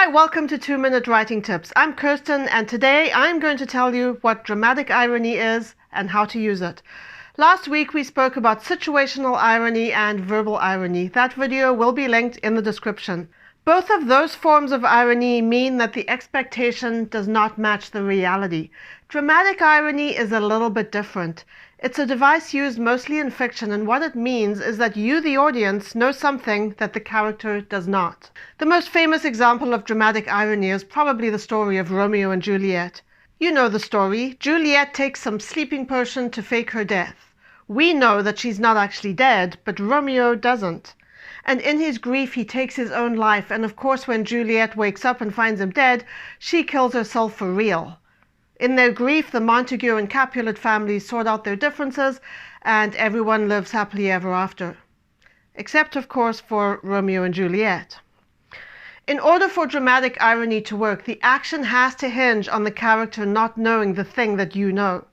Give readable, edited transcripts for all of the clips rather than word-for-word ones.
Hi, welcome to 2-Minute Writing Tips. I'm Kirsten, and today I'm going to tell you what dramatic irony is and how to use it. Last week we spoke about situational irony and verbal irony. That video will be linked in the description. Both of those forms of irony mean that the expectation does not match the reality. Dramatic irony is a little bit different. It's a device used mostly in fiction, and what it means is that you, the audience, know something that the character does not. The most famous example of dramatic irony is probably the story of Romeo and Juliet. You know the story. Juliet takes some sleeping potion to fake her death. We know that she's not actually dead, but Romeo doesn't. And in his grief, he takes his own life, and of course when Juliet wakes up and finds him dead, she kills herself for real. In their grief, the Montague and Capulet families sort out their differences, and everyone lives happily ever after. Except, of course, for Romeo and Juliet. In order for dramatic irony to work, the action has to hinge on the character not knowing the thing that you know.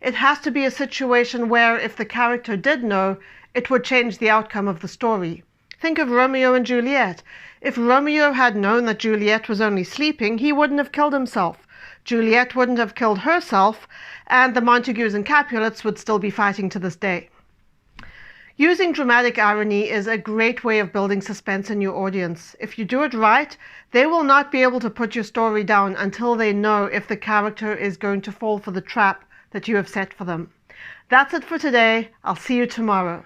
It has to be a situation where, if the character did know, it would change the outcome of the story. Think of Romeo and Juliet. If Romeo had known that Juliet was only sleeping, he wouldn't have killed himself. Juliet wouldn't have killed herself, and the Montagues and Capulets would still be fighting to this day. Using dramatic irony is a great way of building suspense in your audience. If you do it right, they will not be able to put your story down until they know if the character is going to fall for the trap that you have set for them. That's it for today. I'll see you tomorrow.